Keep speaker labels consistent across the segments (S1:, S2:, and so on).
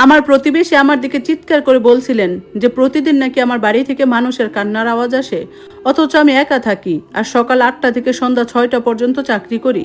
S1: আমার প্রতিবেশী আমার দিকে চিৎকার করে বলছিলেন যে প্রতিদিন নাকি আমার বাড়ি থেকে মানুষের কান্নার আওয়াজ আসে, অথচ আমি একা থাকি আর সকাল 8টা থেকে সন্ধ্যা 6টা পর্যন্ত চাকরি করি।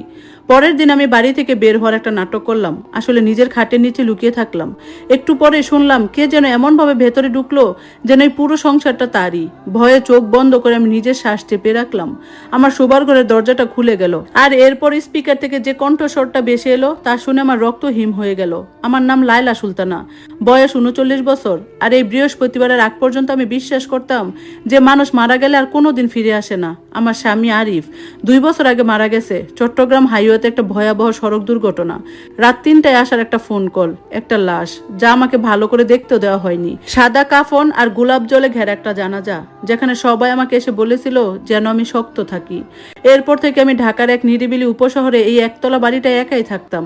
S1: পরের দিন আমি বাড়ি থেকে বের হওয়ার একটা নাটক করলাম, আসলে নিজের খাটের নিচে লুকিয়ে থাকলাম। একটু পরে শুনলাম কে যেন এমনভাবে ভেতরে ঢুকলো যেন এই পুরো সংসারটা তারই। ভয়ে চোখ বন্ধ করে আমি নিজের শ্বাস চেপে রাখলাম। আমার শোবার ঘরের দরজাটা খুলে গেল, আর এরপর স্পিকার থেকে যে কণ্ঠস্বরটা ভেসে এলো তা শুনে আমার রক্ত হিম হয়ে গেল। আমার নাম লায়লা সুলতানা, বয়স 39 বছর। আর এই বৃহস্পতিবারের আগ পর্যন্ত আমি বিশ্বাস করতাম যে মানুষ মারা গেলে আর কোনোদিন ফিরে আসে না। আমার স্বামী আরিফ 2 বছর আগে মারা গেছে চট্টগ্রাম হাইওয়েতে একটা ভয়াবহ সড়ক দুর্ঘটনা। রাত 3টায় আসার একটা ফোন কল, একটা লাশ যা আমাকে ভালো করে দেখতেও দেওয়া হয়নি। সাদা কাফন আর গোলাপ জলে ঘেরা একটা জানাজা, যেখানে সবাই আমাকে এসে বলেছিল যেন আমি শক্ত থাকি। এরপর থেকে আমি ঢাকার এক নিরিবিলি উপশহরে এই একতলা বাড়িটায় একাই থাকতাম।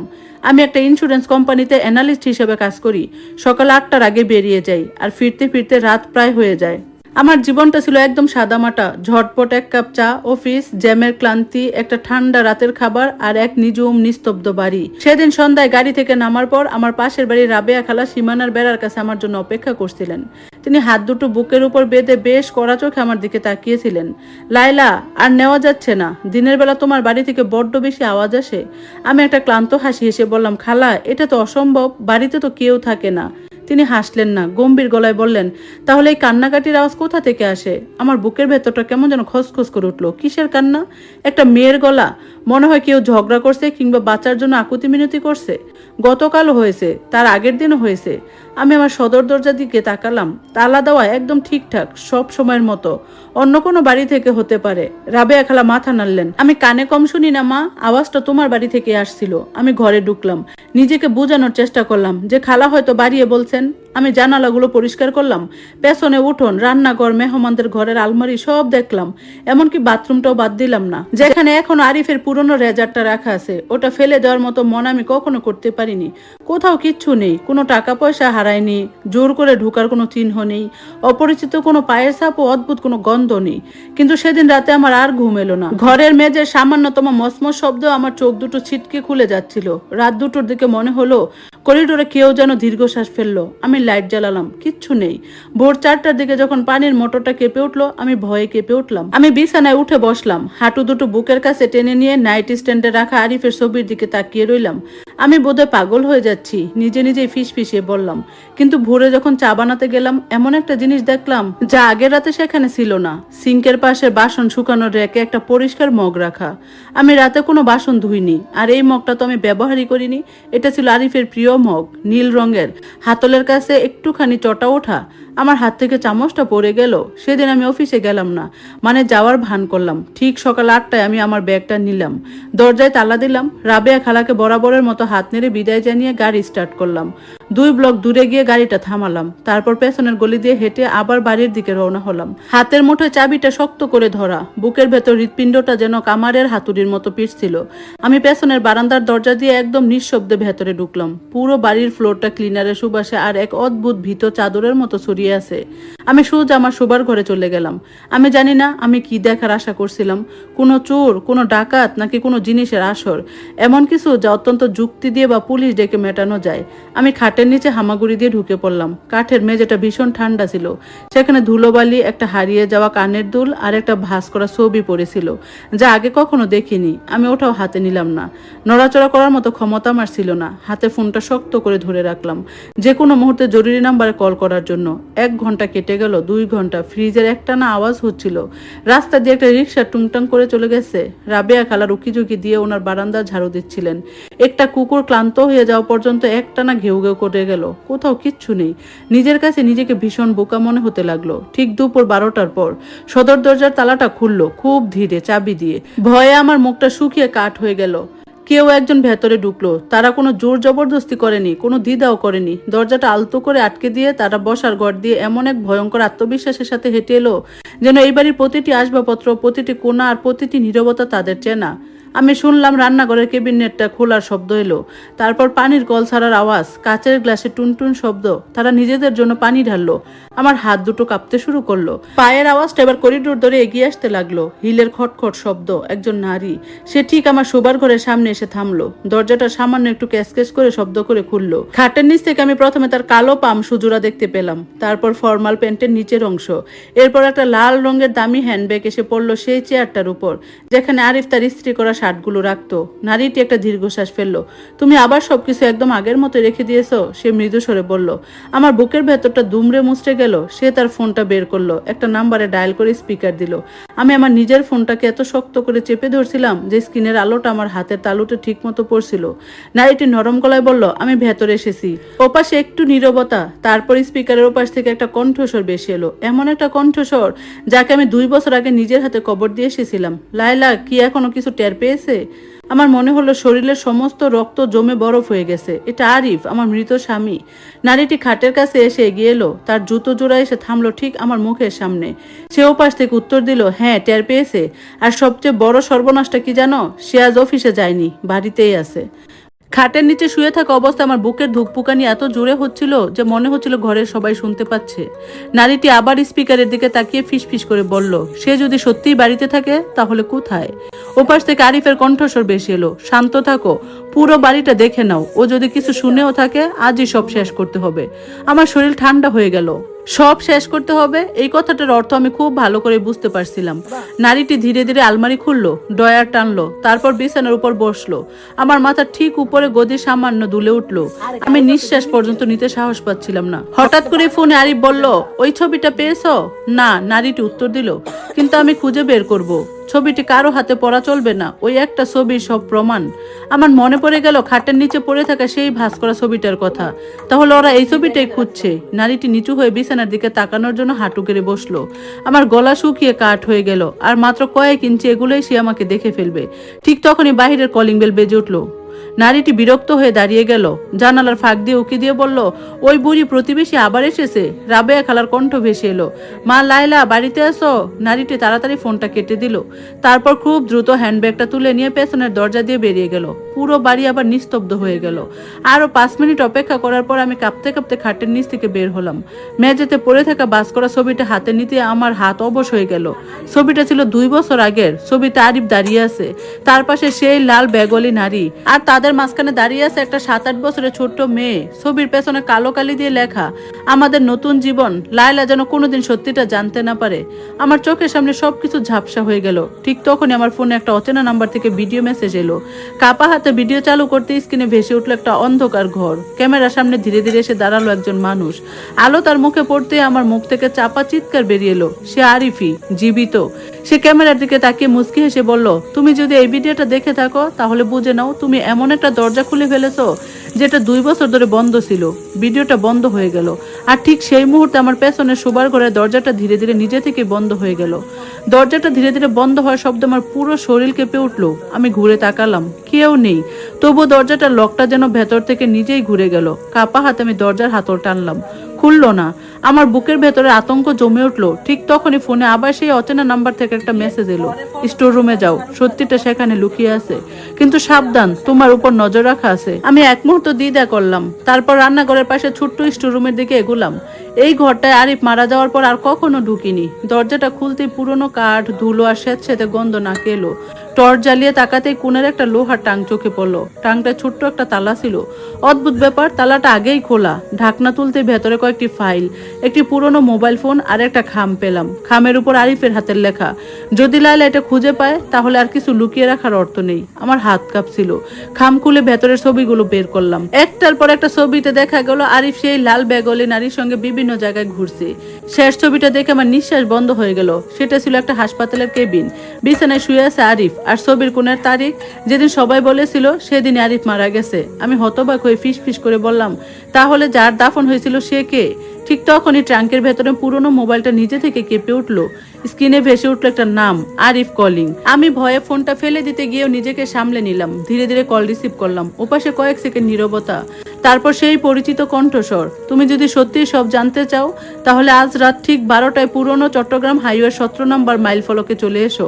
S1: আমি একটা ইন্স্যুরেন্স কোম্পানিতে অ্যানালিস্ট হিসেবে কাজ করি। সকাল 8টার আগে বেরিয়ে যাই আর ফিরতে ফিরতে রাত প্রায় হয়ে যায়। আমার জীবনটা ছিল একদম সাদামাটা, ঝটপট এক কাপ চা, অফিস, জ্যামের ক্লান্তি, একটা ঠান্ডা রাতের খাবার আর এক নিঝুম নিস্তব্ধ বাড়ি। সেদিন সন্ধ্যায় গাড়ি থেকে নামার পর আমার পাশের বাড়ির রাবেয়া খালা সীমানার বেড়ার কাছে আমার জন্য অপেক্ষা করছিলেন। তিনি হাত দুটো বুকের উপর বেঁধে বেশ কড়া চোখে আমার দিকে তাকিয়েছিলেন। লায়লা, আর নেওয়া যাচ্ছে না, দিনের বেলা তোমার বাড়ি থেকে বড্ড বেশি আওয়াজ আসে। আমি একটা ক্লান্ত হাসি হেসে বললাম, খালা এটা তো অসম্ভব, বাড়িতে তো কেউ থাকে না। তিনি হাসলেন না, গম্ভীর গলায় বললেন, তাহলে এই কান্নাকাটির আওয়াজ কোথা থেকে আসে? আমার বুকের ভেতরটা কেমন যেন খসখস করে উঠলো। কিসের কান্না? একটা মেয়ের গলা, মনে হয় কেউ ঝগড়া করছে কিংবা বাচ্চার জন্য আকুতি মিনতি করছে। গতকালও হয়েছে, তার আগের দিনও হয়েছে। আমি আমার সদর দরজার দিকে তাকালাম, তালা দেওয়া একদম ঠিকঠাক, সব সময়ের মতো। অন্য কোনো বাড়ি থেকে হতে পারে। রাবেয়া খালা মাথা নাড়লেন। আমি কানে কম শুনি না মা, আওয়াজটা তোমার বাড়ি থেকে আসছিল। আমি ঘরে ঢুকলাম, নিজেকে বোঝানোর চেষ্টা করলাম যে খালা হয়তো বাড়িয়ে বলছেন। আমি জানালাগুলো পরিষ্কার করলাম, পেছনে উঠোন, রান্নাঘর, মেহমানদের ঘরের আলমারি সব দেখলাম, এমনকি বাথরুমটাও বাদ দিলাম না। যেখানে এখন আরিফের পুরনো রেজারটা রাখা আছে, ওটা ফেলে দেওয়ার মতো মন আমি কখনো করতে পারিনি। কোথাও কিচ্ছু নেই, কোনো টাকা পয়সা হারায়নি, জোর করে ঢুকার কোনো চিহ্ন নেই, অপরিচিত কোনো পায়ের ছাপ ও অদ্ভুত কোনো গন্ধ নেই। কিন্তু সেদিন রাতে আমার আর ঘুম এলো না। ঘরের মেঝের সামান্যতম মসমস শব্দ আমার চোখ দুটো ছিটকে খুলে যাচ্ছিল। রাত 2টোর দিকে মনে হলো করিডোরে কেউ যেন দীর্ঘশ্বাস ফেললো। আমি লাইট জ্বালালাম, কিচ্ছু নেই। ভোর 4টার দিকে যখন পানির মোটরটা কেঁপে উঠলো, আমি ভয়ে কেঁপে উঠলাম। আমি বিছানায় উঠে বসলাম, হাঁটু দুটো বুকের কাছে টেনে নিয়ে নাইট স্ট্যান্ডে রাখা আরিফের ছবির দিকে তাকিয়ে রইলাম। আমি বোধহয় পাগল হয়ে যাচ্ছি, নিজে নিজেই ফিসফিসিয়ে বললাম। কিন্তু ভোরে যখন চা বানাতে গেলাম, এমন একটা জিনিস দেখলাম যা আগের রাতে সেখানে ছিল না। সিঙ্কের পাশের বাসন শুকানোর রেকে একটা পরিষ্কার মগ রাখা। আমি রাতে কোনো বাসন ধুইনি, আর এই মগটা তো আমি ব্যবহারই করিনি। এটা ছিল আরিফের প্রিয় মগ, নীল রঙের, হাতলের কাছে একটুখানি চটা ওঠা। আমার হাত থেকে চামচটা পড়ে গেল। সেদিন আমি অফিসে গেলাম না, মানে যাওয়ার ভান করলাম। ঠিক সকাল 8টায় আমি আমার ব্যাগটা নিলাম, দরজায় তালা দিলাম, রাবেয়া খালাকে বরাবরের মতো হাত নেড়ে বিদায় জানিয়ে গাড়ি স্টার্ট করলাম। 2 ব্লক দূরে গিয়ে গাড়িটা থামালাম, তারপর পেছনের গলি দিয়ে হেঁটে আবার বাড়ির দিকে রওনা হলাম। হাতের মুঠোয় চাবিটা শক্ত করে ধরা, বুকের ভেতর হৃৎপিণ্ডটা যেন কামারের হাতুড়ির মতো পিটছিল। আমি পেছনের বারান্দার দরজা দিয়ে একদম নিঃশব্দে ভেতরে ঢুকলাম। পুরো বাড়ির ফ্লোরটা ক্লিনারের সুবাসে আর এক অদ্ভুত ভীত চাদরের মতো ছড়িয়ে আছে। আমি সোজা আমার শোবার ঘরে চলে গেলাম। আমি জানি না আমি কি দেখার আশা করছিলাম, কোনো চোর, কোনো ডাকাত, নাকি কোনো জিনিসের আসর, এমন কিছু যা অত্যন্ত যুক্তি দিয়ে বা পুলিশ ডেকে মেটানো যায়। আমি খাটের নিচে হামাগুড়ি দিয়ে ঢুকে পড়লাম। কাঠের মেঝেটা ভীষণ ঠান্ডা ছিল, সেখানে ধুলোবালি, একটা হারিয়ে যাওয়া কানের দুল আর একটা ভাঁজ করা ছবি পড়েছিল যা আগে কখনো দেখিনি। আমি ওটাও হাতে নিলাম না, নড়াচড়া করার মতো ক্ষমতা আমার ছিল না। হাতে ফোনটা শক্ত করে ধরে রাখলাম, যে কোনো মুহূর্তে জরুরি নাম্বারে কল করার জন্য। 1 ঘন্টা কেটে গেল, 2 ঘন্টা, ফ্রিজের একটানা আওয়াজ হচ্ছিল। রাস্তা দিয়ে একটা রিক্সা টুংটাং করে চলে গেছে। রাবেয়া খালা রুকিঝুঁকি দিয়ে ওনার বারান্দা ঝাড়ু দিচ্ছিলেন। একটা কুকুর ক্লান্ত হয়ে যাওয়া পর্যন্ত একটানা ঘেউ ঘেউ করে গেল। কোথাও কিচ্ছু নেই। নিজের কাছে নিজেকে ভীষণ বোকা মনে হতে লাগলো। ঠিক দুপুর 12টার পর সদর দরজার তালাটা খুললো, খুব ধীরে, চাবি দিয়ে। ভয়ে আমার মুখটা শুকিয়ে কাঠ হয়ে গেল। কেউ একজন ভেতরে ঢুকলো। তারা কোনো জোর জবরদস্তি করেনি, কোনো দ্বিধাও করেনি। দরজাটা আলতো করে আটকে দিয়ে তারা বসার ঘর দিয়ে এমন এক ভয়ঙ্কর আত্মবিশ্বাসের সাথে হেঁটে এলো যেন এই বাড়ির প্রতিটি আসবাবপত্র, প্রতিটি কোণা আর প্রতিটি নীরবতা তাদের চেনা। আমি শুনলাম রান্নাঘরের কেবিনেটটা খোলার শব্দ এলো, তারপর পানির কল ছাড়ার আওয়াজ, কাচের গ্লাসে টুনটুন শব্দ। তারা নিজেদের জন্য পানি ঢাললো। আমার হাত দুটো কাঁপতে শুরু করলো। পায়ের আওয়াজটা এবার করিডোর ধরে এগিয়ে আসতে লাগলো। হিলের খটখট শব্দ। একজন নারী, সে ঠিক আমার শোবার ঘরের সামনে এসে থামলো। দরজাটা সামান্য একটু ক্যাসক্যাস করে শব্দ করে খুললো। খাটের নিচ থেকে আমি প্রথমে তার কালো পাম সুজোড়া দেখতে পেলাম, তারপর ফর্মাল প্যান্টের নিচের অংশ, এরপর একটা লাল রঙের দামি হ্যান্ডব্যাগ এসে পড়লো সেই চেয়ারটার উপর যেখানে আরিফ তার ইস্ত্রি করা শার্টগুলো রাখতো। নারীটি একটা দীর্ঘশ্বাস ফেললো। তুমি আবার সবকিছু একদম আগের মতো রেখে দিয়েছো, সে মৃদু স্বরে বলল। আমার বুকের ভেতরটা দুমড়ে মুচড়ে গেল। সে তার ফোনটা বের করলো, একটা নাম্বারে ডায়াল করে স্পিকার দিল। আমি আমার নিজের ফোনটাকে এত শক্ত করে চেপে ধরছিলাম যে স্ক্রিনের আলোটা আমার হাতের তালুতে ঠিক মতো পড়ছিল। নারীটি নরম গলায় বলল, আমি ভেতরে এসেছি। ওপাশে একটু নীরবতা, তারপর স্পিকারের ওপাশ থেকে একটা কণ্ঠস্বর বেশি এলো, এমন একটা কণ্ঠস্বর যাকে আমি 2 বছর আগে নিজের হাতে কবর দিয়ে এসেছিলাম। লায়লা কি এখনো কিছু টের পেয়েছে? আমার মনে হলো শরীরের সমস্ত রক্ত জমে বরফ হয়ে গেছে। এটা আরিফ, আমার মৃত স্বামী। নারীটি খাটের কাছে এসে এগিয়ে এলো, তার জুতো জোড়া এসে থামলো ঠিক আমার মুখের সামনে। সে ওপাশ থেকে উত্তর দিল, হ্যাঁ টের পেয়েছে। আর সবচেয়ে বড় সর্বনাশটা কি জানো? সে আজ অফিসে যায়নি, বাড়িতেই আছে। খাটের নিচে শুয়ে থাকা অবস্থায় আমার বুকের ধুকপুকানি এত জোরে হচ্ছিল যে মনে হচ্ছিল ঘরের সবাই শুনতে পাচ্ছে। নারীটি আবার স্পিকারের দিকে তাকিয়ে ফিসফিস করে বলল, সে যদি সত্যিই বাড়িতে থাকে তাহলে কোথায়? ওপাশ থেকে আরিফের কণ্ঠস্বর বেশি এলো, শান্ত থাকো, পুরো বাড়িটা দেখে নাও। ও যদি কিছু শুনেও থাকে আজই সব শেষ করতে হবে। আমার শরীর ঠান্ডা হয়ে গেল। সব শেষ করতে হবে, এই কথাটার অর্থ আমি খুব ভালো করে বুঝতে পারছিলাম। নারীটি ধীরে ধীরে আলমারি খুললো, ডয়ার টানলো, তারপর বিছানার উপর বসলো। আমার মাথা ঠিক উপরে গদি সামান্য দুলে উঠলো। আমি নিঃশ্বাস পর্যন্ত নিতে সাহস পাচ্ছিলাম না। হঠাৎ করে ফোনে আরিফ বলল, ওই ছবিটা পেয়েছো? না, নারীটি উত্তর দিল, কিন্তু আমি খুঁজে বের করব। ছবিটি কারো হাতে পড়া চলবে না, ওই একটা ছবির সব প্রমাণ। আমার মনে পড়ে গেল খাটের নিচে পড়ে থাকা সেই ভাঁজ করা ছবিটার কথা। তাহলে ওরা এই ছবিটাই খুঁজছে। নারীটি নিচু হয়ে বিছানার দিকে তাকানোর জন্য হাঁটু গেড়ে বসলো। আমার গলা শুকিয়ে কাঠ হয়ে গেল। আর মাত্র কয়েক ইঞ্চি এগুলোই সে আমাকে দেখে ফেলবে। ঠিক তখনই বাহিরের কলিং বেল বেজে উঠলো। নারীটি বিরক্ত হয়ে দাঁড়িয়ে গেল, জানালার ফাঁক দিয়ে উকি দিয়ে বলল, ওই বুড়ি প্রতিবেশী আবার এসেছে। রাবেয়া খালার কণ্ঠ ভেসে এলো, মা লায়লা বাড়িতে আসো। নারীটি তাড়াতাড়ি ফোনটা কেটে দিল, তারপর খুব দ্রুত হ্যান্ডব্যাগটা তুলে নিয়ে পেছনের দরজা দিয়ে বেরিয়ে গেল। পুরো বাড়ি আবার নিস্তব্ধ হয়ে গেল। আরো 5 মিনিট অপেক্ষা করার পর আমি কাঁপতে কাঁপতে খাটের নিচ থেকে বের হলাম। মেঝেতে পড়ে থাকা বাস করা ছবিটা হাতে নিতে আমার হাত অবশ হয়ে গেল। ছবিটা ছিল 2 বছর আগের। ছবিতে আরিফ দাঁড়িয়ে আছে, তার পাশে সেই লাল ব্যাগলি নারী, আর তাদের মাঝখানে দাঁড়িয়ে আছে একটা 7-8 বছরের ছোট্ট মেয়ে। ছবির পেছনে কালো কালি দিয়ে লেখা, আমাদের নতুন জীবন। লায়লা যেন কোনোদিন সত্যিটা জানতে না পারে। আমার চোখের সামনে সবকিছু ঝাপসা হয়ে গেল। ঠিক তখনই আমার ফোনে একটা অচেনা নাম্বার থেকে ভিডিও মেসেজ এলো। কাপা হাতে ভিডিও চালু করতে স্ক্রিনে ভেসে উঠলো একটা অন্ধকার ঘর। ক্যামেরার সামনে ধীরে ধীরে এসে দাঁড়ালো একজন মানুষ। আলো তার মুখে পড়তে আমার মুখ থেকে চাপা চিৎকার বেরিয়ে এলো, সে আরিফি, জীবিত। সে ক্যামেরার দিকে তাকিয়ে মুচকি হেসে বলল, তুমি যদি এই ভিডিওটা দেখে থাকো তাহলে বুঝে নাও তুমি এমন একটা দরজা খুলে ফেলেছো যেটা 2 বছর ধরে বন্ধ ছিল। ভিডিওটা বন্ধ হয়ে গেল, আর ঠিক সেই মুহূর্তে আমার পেছনে শোবার ঘরের দরজাটা ধীরে ধীরে নিজে থেকে বন্ধ হয়ে গেল। দরজাটা ধীরে ধীরে বন্ধ হওয়ার শব্দ আমার পুরো শরীর কেঁপে উঠলো। আমি ঘুরে তাকালাম, কেউ নেই। তবু দরজাটার লকটা যেন ভেতর থেকে নিজেই ঘুরে গেল। কাপা হাতে আমি দরজার হাতল টানলাম, খুললো না। আমার বুকের ভেতরে আতঙ্ক জমে উঠলো। ঠিক তখনই ফোনে আবার সেই অচেনা নাম্বার থেকে একটা মেসেজ এলো, স্টোর রুমে যাও, সত্যিটা সেখানে লুকিয়ে আছে, কিন্তু সাবধান, তোমার উপর নজর রাখা আছে। আমি এক মুহূর্ত দ্বিধা করলাম, তারপর রান্নাঘরের পাশে ছোট্ট স্টোর রুমের দিকে এগুলাম। এই ঘরটায় আরিফ মারা যাওয়ার পর আর কখনো ঢুকিনি। দরজাটা খুলতেই পুরনো কাঠ, ধুলো আর স্যাঁতস্যাঁতে গন্ধ নাকে এলো। টর্চ জ্বালিয়ে তাকাতেই কোণের একটা লোহার টাং চোখে পড়লো। টাংটা ছোট্ট একটা তালা ছিল। অদ্ভুত ব্যাপার, তালাটা আগেই খোলা। ঢাকনা তুলতে ভেতরে কয়েকটি ফাইল, একটি পুরনো মোবাইল ফোন আর একটা খাম পেলাম। খামের উপর আরিফের হাতের লেখা। যদি লায়লা এটা খুঁজে পায় তাহলে আর কিছু লুকিয়ে রাখার অর্থ নেই। আমার হাত কাঁপছিল। খাম খুলে ভেতরের ছবিগুলো বের করলাম। একটার পর একটা ছবিতে দেখা গেল আরিফ সেই লাল ব্যাগলি নারীর সঙ্গে বিভিন্ন জায়গায় ঘুরছে। শেষ ছবিটা দেখে আমার নিঃশ্বাস বন্ধ হয়ে গেল। সেটা ছিল একটা হাসপাতালের কেবিন। বিছানায় শুয়ে আছে আরিফ, আর ছবির কোণের তারিখ যেদিন সবাই বলেছিল সেদিন আরিফ মারা গেছে। আমি হতবাক হয়ে ফিস করে বললাম, তাহলে যার দাফন হয়েছিল সে কে? ঠিক তখনই ট্রাঙ্কের ভেতরে পুরনো মোবাইলটা নিজে থেকে কেঁপে উঠলো। স্ক্রিনে ভেসে উঠলো একটা নাম, আরিফ কলিং। আমি ভয়ে ফোনটা ফেলে দিতে গিয়েও নিজেকে সামলে নিলাম। ধীরে ধীরে কল রিসিভ করলাম। ওপাশে কয়েক সেকেন্ড নীরবতা, তারপর সেই পরিচিত কণ্ঠস্বর, তুমি যদি সত্যি সব জানতে চাও তাহলে আজ রাত ঠিক 12টায় পুরনো চট্টগ্রাম হাইওয়ে 17 নম্বর মাইল ফলকে চলে এসো।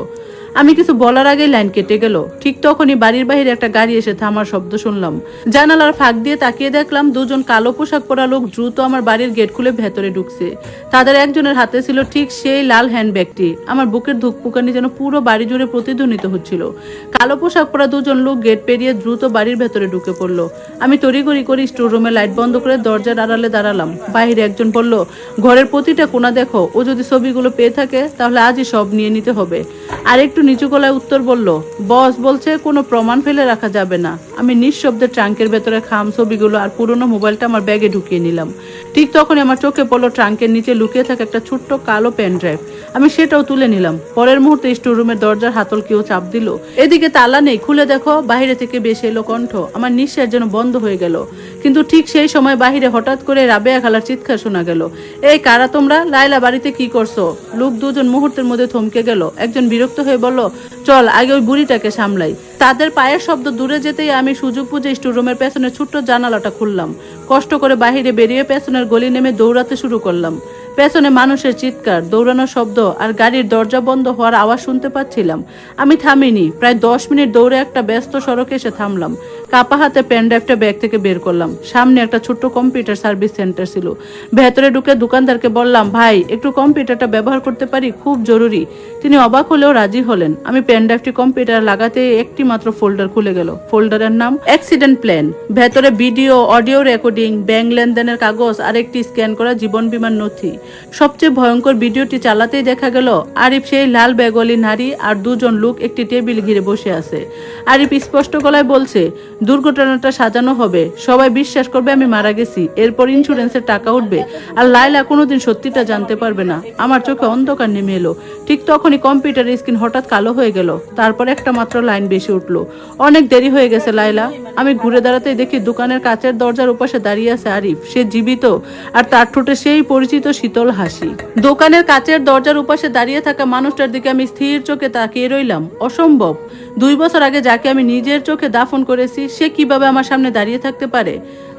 S1: আমি কিছু বলার আগেই লাইন কেটে গেল। ঠিক তখনই বাড়ির বাইরে একটা গাড়ি এসে থামার শব্দ শুনলাম। জানালার ফাঁক দিয়ে তাকিয়ে দেখলাম দুজন কালো পোশাক পরা লোক দ্রুত আমার বাড়ির গেট খুলে ভেতরে ঢুকছে। তাদের একজনের হাতে ছিল ঠিক সেই লাল হ্যান্ডব্যাগটি। আমার বুকের ধুকপুকানি যেন পুরো বাড়ি জুড়ে প্রতিধ্বনিত হচ্ছিল। কালো পোশাক পরা দুজন লোক গেট পেরিয়ে দ্রুত বাড়ির ভেতরে ঢুকে পড়লো। আমি তড়িঘড়ি করে স্টোর রুমে লাইট বন্ধ করে দরজার আড়ালে দাঁড়ালাম। বাইরে একজন বলল, ঘরের প্রতিটা কোণা দেখো, ও যদি ছবিগুলো পেয়ে থাকে তাহলে আজই সব নিয়ে নিতে হবে। আর একটু নিচু গলায় উত্তর বলল, বস বলছে কোনো প্রমাণ ফেলে রাখা যাবে না। আমি নিঃশব্দে ট্রাঙ্কের ভেতরে খাম ছবিগুলো আর পুরোনো মোবাইলটা আমার ব্যাগে ঢুকিয়ে নিলাম। ঠিক তখনই আমার চোখে পড়লো ট্রাঙ্কের নিচে লুকিয়ে থাকা একটা ছোট্ট কালো পেন ড্রাইভ। আমি সেটাও তুলে নিলাম। পরের মুহূর্তে স্টোর রুমের দরজার হাতল কেউ চাপ দিল। এদিকে তালা নেই, খুলে দেখো বাইরে থেকে বেশ এলো কণ্ঠ। আমার নিঃশ্বাস যেন বন্ধ হয়ে গেল। কিন্তু ঠিক সেই সময় বাহিরে হঠাৎ করে রাবেয়া খালার চিৎকার শোনা গেল, এই কারা তোমরা? লাইলা বাড়িতে কি করছো? লোক দুজন মুহূর্তের মধ্যে থমকে গেল। একজন বিরক্ত হয়ে বলল, চল আগে ওই বুড়িটাকে সামলাই। তাদের পায়ের শব্দ দূরে যেতেই আমি সুযোগ বুঝে স্টোর রুমের পেছনে ছোট্ট জানালাটা খুললাম। কষ্ট করে বাহিরে বেরিয়ে পেছনের গলি নেমে দৌড়াতে শুরু করলাম। পেছনে মানুষের চিৎকার, দৌড়ানোর শব্দ আর গাড়ির দরজা বন্ধ হওয়ার আওয়াজ শুনতে পাচ্ছিলাম। আমি থামিনি। প্রায় 10 মিনিট দৌড়ে একটা ব্যস্ত সড়কে এসে থামলাম। কাপা হাতে পেন ড্রাইভটা ব্যাগ থেকে বের করলাম। সামনে একটা ছোট্ট কম্পিউটার সার্ভিস সেন্টার ছিল। ভেতরে ঢুকে দোকানদারকে বললাম, ভাই একটু কম্পিউটারটা ব্যবহার করতে পারি, খুব জরুরি। তিনি অবাক হলেও রাজি হলেন। আমি পেন ড্রাইভটি কম্পিউটার লাগাতে একটি মাত্র ফোল্ডার খুলে গেল। ফোল্ডারের নাম অ্যাক্সিডেন্ট প্ল্যান। ভেতরে ভিডিও, অডিও রেকর্ডিং, ব্যাংক লেনদেনের কাগজ আর একটি স্ক্যান করা জীবন বীমার নথি। সবচেয়ে ভয়ঙ্কর ভিডিওটি চালাতেই দেখা গেল আরিফ সেই লাল ব্যাগওয়ালি নারী আর দুজন লোক একটি টেবিল ঘিরে বসে আছে। আরিফ স্পষ্ট গলায় বলছে, দুর্ঘটনাটা সাজানো হবে, সবাই বিশ্বাস করবে আমি মারা গেছি, এরপর ইন্স্যুরেন্সের টাকা উঠবে, আর লাইলা কোনোদিন সত্যিটা জানতে পারবে না। আমার চোখে অন্ধকার নেমে এলো। ঠিক তখনই কম্পিউটারের স্ক্রিন হঠাৎ কালো হয়ে গেল। তারপর একটা মাত্র লাইন বেশি উঠলো, অনেক দেরি হয়ে গেছে লাইলা। আমি ঘুরে দাঁড়াতেই দেখি দোকানের কাচের দরজার উপাশে দাঁড়িয়ে আছে আরিফ। সে জীবিত, আর তার ঠোঁটে সেই পরিচিত শীতল হাসি। দোকানের কাচের দরজার উপাশে দাঁড়িয়ে থাকা মানুষটার দিকে আমি স্থির চোখে তাকিয়ে রইলাম। অসম্ভব, 2 বছর আগে যাকে আমি নিজের চোখে দাফন করেছি সে কিভাবে আমার সামনে দাঁড়িয়ে থাকতে পারে?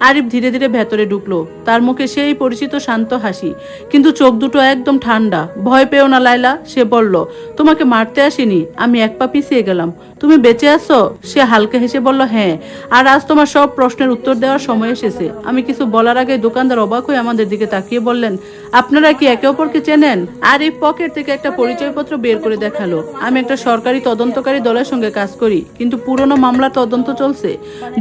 S1: আরিফ ধীরে ধীরে ভেতরে ঢুকলো। তার মুখে সেই পরিচিত শান্ত হাসি, কিন্তু চোখ দুটো একদম ঠান্ডা। ভয় পেও না লাইলা, সে বলল, তোমাকে মারতে আসিনি, আমি এক পা পিছিয়ে গেলাম। তুমি বেঁচে আছো? সে হালকা হেসে বলল, হ্যাঁ, আর আজ তোমার সব প্রশ্নের উত্তর দেওয়ার সময় এসেছে। আমি কিছু বলার আগে দোকানদার অবাক হয়ে আমাদের দিকে তাকিয়ে বললেন, আপনারা কি একে অপরকে চেনেন? আরিফ পকেট থেকে একটা পরিচয়পত্র বের করে দেখালো। আমি একটা সরকারি তদন্তকারী দলের সঙ্গে কাজ করি, কিন্তু পুরনো মামলার তদন্ত চলছে।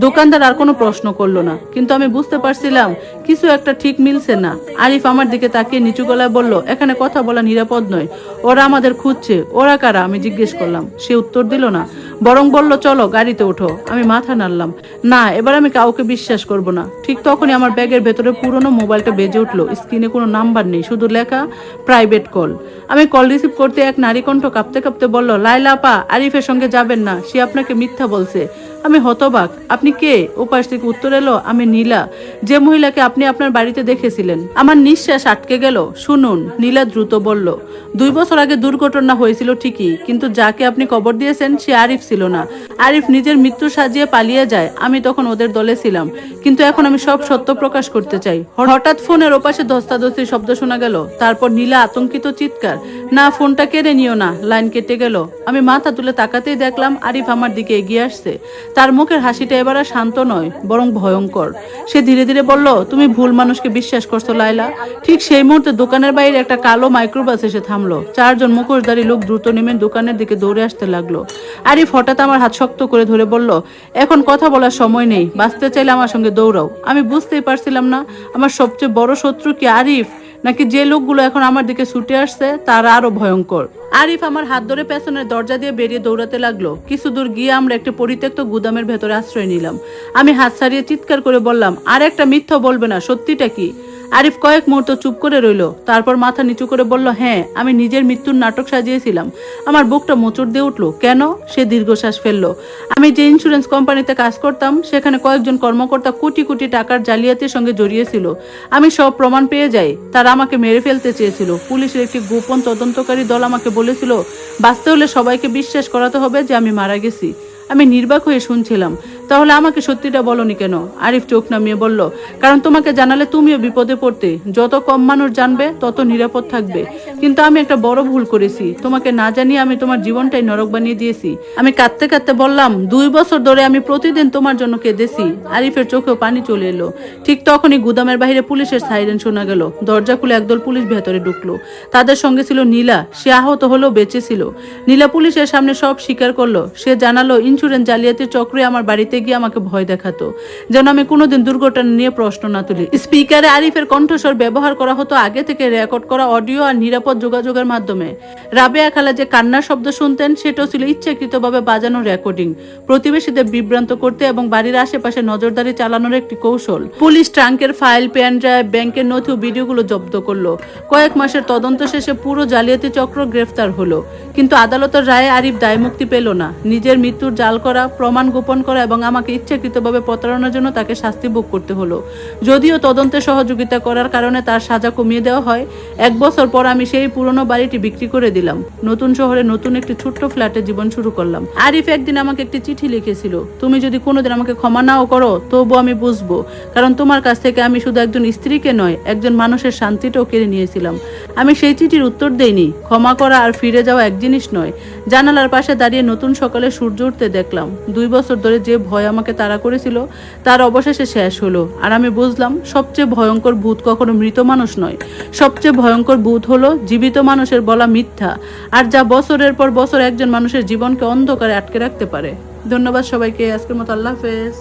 S1: দোকানদার আর কোনো প্রশ্ন করলো না, কিন্তু আমি বুঝতে পারছিলাম কিছু একটা ঠিক মিলছে না। আরিফ আমার দিকে তাকিয়ে নিচু গলায় বলল, এখানে কথা বলা নিরাপদ নয়, ওরা আমাদের খুঁজছে। ওরা কারা? আমি জিজ্ঞেস করলাম। সে উত্তর দিল না, বরং বলল, চলো গাড়িতে ওঠো। আমি মাথা নাড়লাম, না, এবার আমি কাউকে বিশ্বাস করব না। ঠিক তখনই আমার ব্যাগের ভেতরে পুরনো মোবাইলটা বেজে উঠলো। স্ক্রিনে কোনো নাম্বার নেই, শুধু লেখা প্রাইভেট কল। আমি কল রিসিভ করতে এক নারী কণ্ঠ কাঁপতে কাঁপতে বলল, লাইলা আপা, আরিফের সঙ্গে যাবেন না, সে আপনাকে মিথ্যা বলছে। আমি হতবাক। আপনি কে? ওপাশ থেকে উত্তর এলো, আমি নীলা, যে মহিলাকে আপনি আপনার বাড়িতে দেখেছিলেন। আমার নিঃশ্বাস আটকে গেল। শুনুন, নীলা দ্রুত বলল, 2 বছর আগে দুর্ঘটনা হয়েছিল ঠিকই, কিন্তু যাকে আপনি কবর দিয়েছেন সে আরিফ ছিল না। আরিফ নিজের মৃত্যু সাজিয়ে পালিয়ে যায়। আমি তখন ওদের দলে ছিলাম, কিন্তু এখন আমি সব সত্য প্রকাশ করতে চাই। হঠাৎ ফোনের ওপাশে ধস্তাধস্তির শব্দ শোনা গেল। তারপর নীলা আতঙ্কিত চিৎকার, না, ফোনটা কেড়ে নিও না। লাইন কেটে গেল। আমি মাথা তুলে তাকাতেই দেখলাম আরিফ আমার দিকে এগিয়ে আসছে। তার মুখের হাসিটা এবার আর শান্ত নয়, বরং ভয়ঙ্কর। সে ধীরে ধীরে বলল, তুমি ভুল মানুষকে বিশ্বাস করছো লাইলা। ঠিক সেই মুহূর্তে দোকানের বাইরে একটা কালো মাইক্রোবাস এসে থামলো। 4 জন মুখোশধারী লোক দ্রুত নেমে দোকানের দিকে দৌড়ে আসতে লাগলো। আরিফ হঠাৎ আমার হাত শক্ত করে ধরে বলল, এখন কথা বলার সময় নেই, বাঁচতে চাইলে আমার সঙ্গে দৌড়াও। আমি বুঝতেই পারছিলাম না আমার সবচেয়ে বড় শত্রু কি আরিফ, নাকি যে লোকগুলো এখন আমার দিকে ছুটে আসছে তারা আরো ভয়ঙ্কর। আরিফ আমার হাত ধরে পেছনের দরজা দিয়ে বেরিয়ে দৌড়াতে লাগলো। কিছু দূর গিয়ে আমরা একটা পরিত্যক্ত গুদামের ভেতরে আশ্রয় নিলাম। আমি হাত ছাড়িয়ে চিৎকার করে বললাম, আর একটা মিথ্যা বলবে না, সত্যিটা কি? আরিফ কয়েক মুহূর্ত চুপ করে রইল। তারপর মাথা নিচু করে বলল, হ্যাঁ, আমি নিজের মৃত্যুর নাটক সাজিয়েছিলাম। আমার বুকটা মোচড় দিয়ে উঠলো। কেন? সে দীর্ঘশ্বাস ফেললো। আমি যে ইন্স্যুরেন্স কোম্পানিতে কাজ করতাম সেখানে কয়েকজন কর্মকর্তা কোটি কোটি টাকার জালিয়াতির সঙ্গে জড়িয়েছিল। আমি সব প্রমাণ পেয়ে যাই। তারা আমাকে মেরে ফেলতে চেয়েছিল। পুলিশের একটি গোপন তদন্তকারী দল আমাকে বলেছিল, বাঁচতে হলে সবাইকে বিশ্বাস করাতে হবে যে আমি মারা গেছি। আমি নির্বাক হয়ে শুনছিলাম। তাহলে আমাকে সত্যিটা বলনি কেন? আরিফ চোখ নামিয়ে বলল, কারণ তোমাকে জানালে তুমিও বিপদে পড়তে। যত কম মানুষ জানবে তত নিরাপদ থাকবে। কিন্তু আমি একটা বড় ভুল করেছি, তোমাকে না জানিয়ে আমি তোমার জীবনটাই নরক বানিয়ে দিয়েছি। আমি কাঁদতে কাঁদতে বললাম, 2 বছর ধরে আমি প্রতিদিন তোমার জন্য কেঁদেছি। আরিফের চোখেও পানি চলে এলো। ঠিক তখনই গুদামের বাইরে পুলিশের সাইরেন শোনা গেল। দরজা খুলে একদল পুলিশ ভেতরে ঢুকলো। তাদের সঙ্গে ছিল নীলা। সে আহত হলেও বেঁচে ছিল। নীলা পুলিশের সামনে সব স্বীকার করলো। সে জানালো ইন্স্যুরেন্স জালিয়াতির চক্রে আমার বাড়িতে গিয়ে আমাকে ভয় দেখাতো, যেন আমি কোনোদিন দুর্ঘটনা নিয়ে প্রশ্ন না তুলি। স্পিকারে আরিফের কণ্ঠস্বর ব্যবহার করা হতো আগে থেকে রেকর্ড করা অডিও আর নিরাপদ যোগাযোগের মাধ্যমে। রাবেয়া খালা যে কান্নার শব্দ শুনতেন সেটাও ছিল ইচ্ছাকৃতভাবে বাজানো রেকর্ডিং, প্রতিবেশীদের বিভ্রান্ত করতে এবং বাড়ির আশেপাশে নজরদারি চালানোর একটি কৌশল। পুলিশ ট্রাঙ্কের ফাইল, পেন ড্রাইভ, ব্যাংকের নথি ও ভিডিওগুলো জব্দ করলো। কয়েক মাসের তদন্ত শেষে পুরো জালিয়াতি চক্র গ্রেফতার হলো। কিন্তু আদালতের রায়ে আরিফ দায় মুক্তি পেল না। নিজের মৃত্যুর জাল করা, প্রমাণ গোপন করা এবং আমাকে ইচ্ছাকৃতভাবে প্রতারণার জন্য তাকে শাস্তি ভোগ করতে হলো। যদিও তদন্তে সহযোগিতা করার কারণে তার সাজা কমিয়ে দেওয়া হয়। 1 বছর পর আমি সেই পুরনো বাড়িটি বিক্রি করে দিলাম। নতুন শহরে নতুন একটি ছোট্ট ফ্ল্যাটে জীবন শুরু করলাম। আরিফ একদিন আমাকে একটি চিঠি লিখেছিল, তুমি যদি কোনোদিন আমাকে ক্ষমা নাও করো তবু আমি বুঝবো, কারণ তোমার কাছ থেকে আমি শুধু একজন স্ত্রীকে নয়, একজন মানুষের শান্তিটাও কেড়ে নিয়েছিলাম। আমি সেই চিঠির উত্তর দেইনি। ক্ষমা করা আর ফিরে যাওয়া এক জিনিস নয়। জানালার পাশে দাঁড়িয়ে নতুন সকালে সূর্য উঠতে দেখলাম। 2 বছর ধরে যে ভয় আমাকে তাড়া করেছিল তার অবশেষে শেষ হলো। আর আমি বুঝলাম সবচেয়ে ভয়ঙ্কর ভূত কখনো মৃত মানুষ নয়, সবচেয়ে ভয়ঙ্কর ভূত হলো জীবিত মানুষের বলা মিথ্যা, আর যা বছরের পর বছর একজন মানুষের জীবনকে অন্ধকারে আটকে রাখতে পারে। ধন্যবাদ সবাইকে। আজকের মতো আল্লাহ হাফেজ।